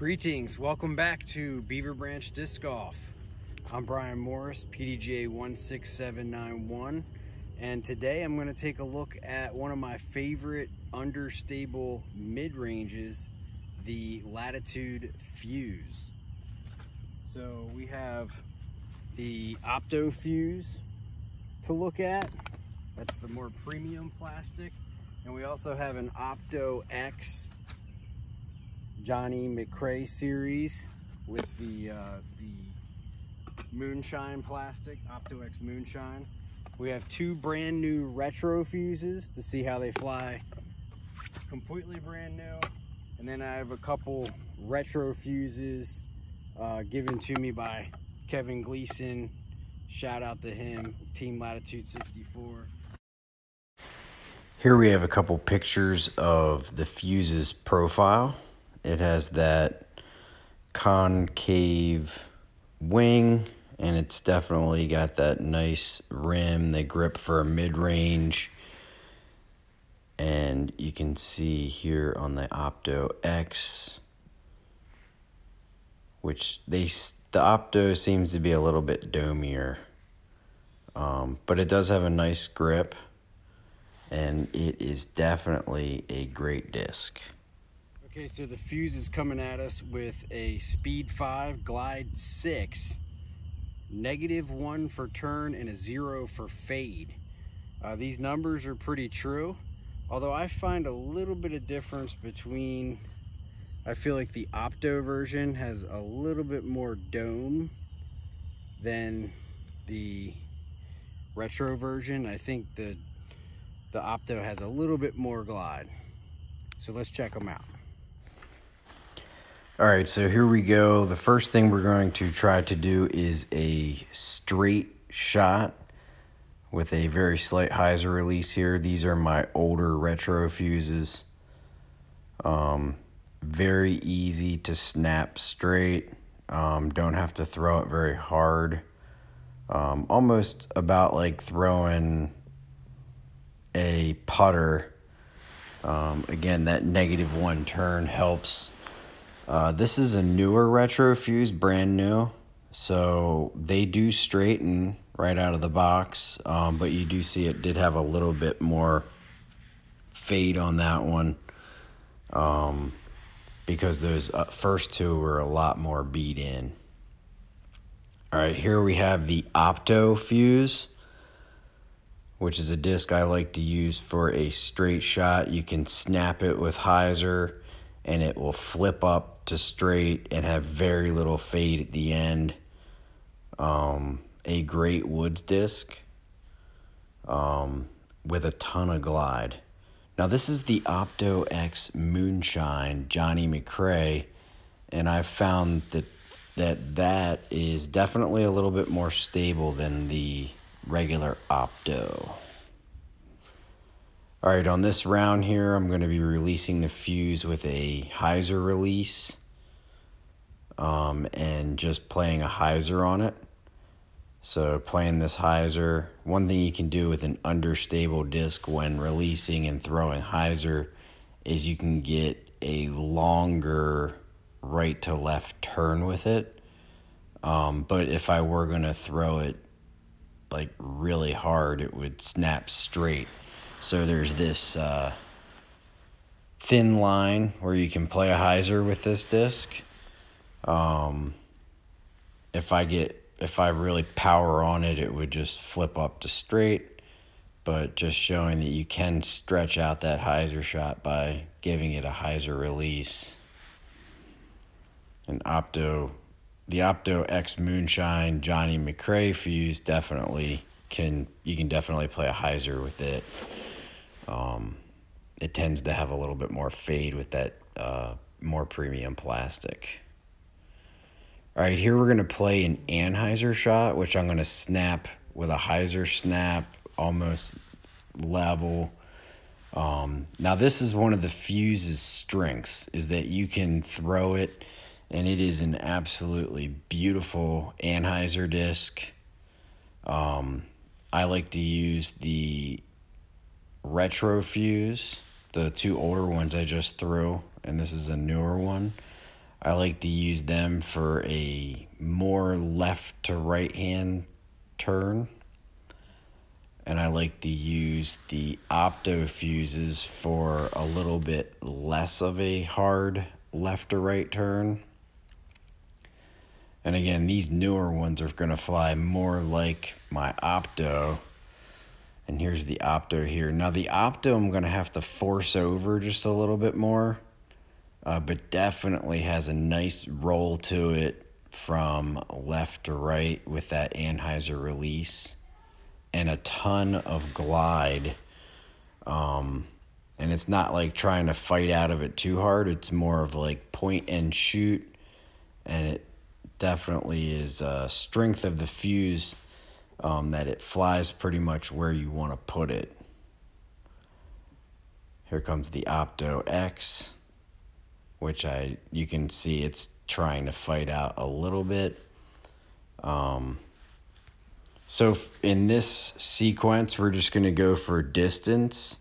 Greetings, welcome back to Beaver Branch Disc Golf. I'm Brian Morris, PDGA 16791, and today I'm going to take a look at one of my favorite understable mid-ranges, the Latitude Fuse. So we have the Opto Fuse to look at. That's the more premium plastic. And we also have an Opto X Johnny McRae series with the moonshine plastic, Opto X moonshine. We have two brand new retro fuses to see how they fly, completely brand new. And then I have a couple retro fuses given to me by Kevin Gleason. Shout out to him, Team Latitude 64. Here we have a couple pictures of the fuse's profile. It has that concave wing, and it's definitely got that nice rim. They grip for a mid-range. And you can see here on the Opto X, which the Opto seems to be a little bit domier. But it does have a nice grip, and it is definitely a great disc. Okay, so the Fuse is coming at us with a Speed 5, Glide 6, -1 for turn, and a 0 for fade. These numbers are pretty true, although I find a little bit of difference between, I feel like the Opto version has a little bit more dome than the retro version. I think the Opto has a little bit more glide. So let's check them out. All right, so here we go. The first thing we're going to try to do is a straight shot with a very slight hyzer release here. These are my older retro fuses. Very easy to snap straight. Don't have to throw it very hard. Almost about like throwing a putter. Again, that -1 turn helps. This is a newer retro fuse, brand new, so they do straighten right out of the box, but you do see it did have a little bit more fade on that one, because those first two were a lot more beat in. All right, here we have the Opto Fuse, which is a disc I like to use for a straight shot. You can snap it with hyzer, and it will flip up to straight and have very little fade at the end. A great woods disc with a ton of glide. Now this is the Opto X Moonshine Johnny McRae, and I've found that is definitely a little bit more stable than the regular Opto. All right, on this round here, I'm going to be releasing the fuse with a hyzer release, and just playing a hyzer on it. So playing this hyzer, one thing you can do with an understable disc when releasing and throwing hyzer is you can get a longer right to left turn with it. But if I were going to throw it like really hard, it would snap straight. So there's this thin line where you can play a hyzer with this disc. If I really power on it, it would just flip up to straight. But just showing that you can stretch out that hyzer shot by giving it a hyzer release. And the Opto X Moonshine Johnny McRae fuse definitely you can definitely play a hyzer with it. It tends to have a little bit more fade with that more premium plastic. All right, here we're going to play an anhyzer shot, which I'm going to snap with a hyzer snap, almost level. Now this is one of the Fuse's strengths, is that you can throw it, and it is an absolutely beautiful anhyzer disc. I like to use the retro Fuse, the two older ones I just threw, and this is a newer one. I like to use them for a more left to right hand turn. And I like to use the Opto Fuses for a little bit less of a hard left to right turn. And again, these newer ones are going to fly more like my Opto. And here's the Opto here. Now the Opto I'm going to have to force over just a little bit more. But definitely has a nice roll to it from left to right with that Anheuser release. And a ton of glide. And it's not like trying to fight out of it too hard. It's more of like point and shoot. And it definitely is strength of the fuse that it flies pretty much where you want to put it. Here comes the Opto X, which you can see it's trying to fight out a little bit. So in this sequence, we're just going to go for distance,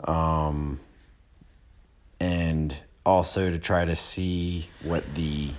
and also to try to see what the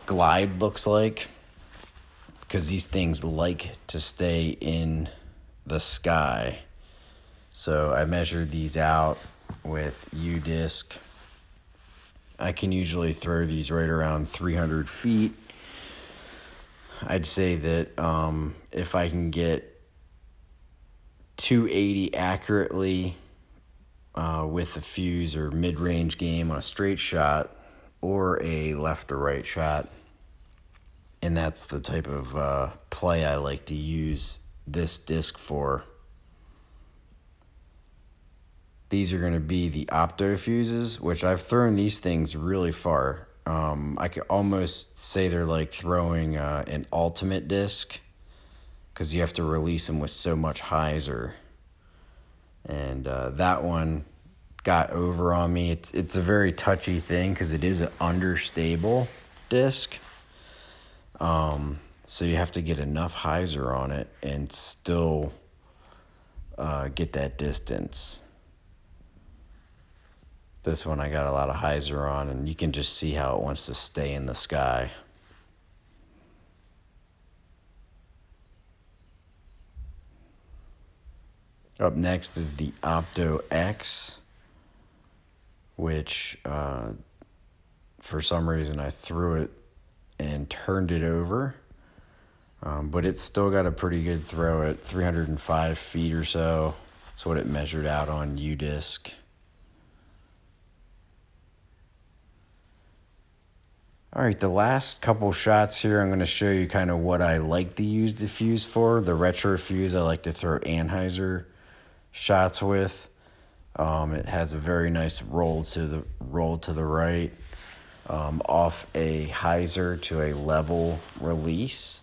glide looks like, because these things like to stay in the sky. So I measured these out with U-disc. I can usually throw these right around 300 feet. I'd say that if I can get 280 accurately with a fuse or mid-range game on a straight shot or a left or right shot, and that's the type of play I like to use this disc for. These are going to be the Opto Fuses, which I've thrown these things really far. I could almost say they're like throwing an ultimate disc, because you have to release them with so much hyzer. And that one got over on me. It's a very touchy thing because it is an understable disc. So you have to get enough hyzer on it and still get that distance. This one I got a lot of hyzer on, and you can just see how it wants to stay in the sky. Up next is the Opto X, which for some reason I threw it and turned it over. But it's still got a pretty good throw at 305 feet or so. That's what it measured out on U-disc. All right, the last couple shots here, I'm going to show you kind of what I like to use the fuse for. The retro fuse I like to throw Anheuser shots with. It has a very nice roll to the right, off a hyzer to a level release.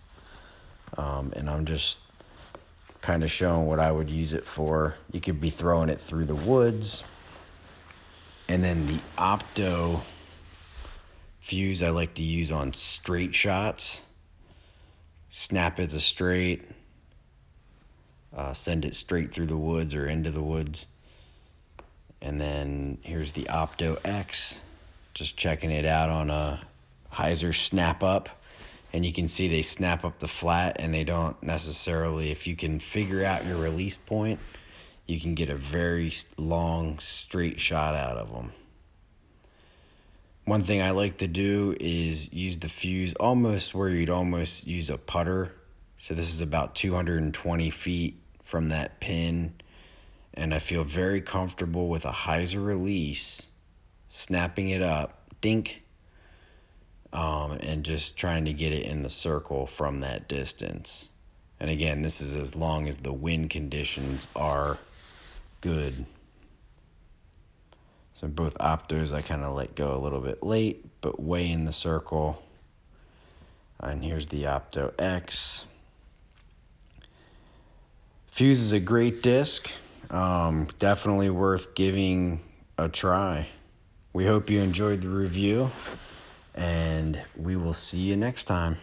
And I'm just kind of showing what I would use it for. You could be throwing it through the woods. And then the Opto Fuse I like to use on straight shots. Snap it to straight. Send it straight through the woods or into the woods. And then here's the Opto X. Just checking it out on a hyzer snap up. And you can see they snap up the flat, and they don't necessarily, if you can figure out your release point, you can get a very long straight shot out of them. One thing I like to do is use the fuse almost where you'd almost use a putter. So this is about 220 feet from that pin. And I feel very comfortable with a hyzer release, snapping it up, dink, and just trying to get it in the circle from that distance. And again, this is as long as the wind conditions are good. So both Optos I kind of let go a little bit late, but way in the circle. And here's the Opto X. Fuse is a great disc. Definitely worth giving a try. We hope you enjoyed the review, and we will see you next time.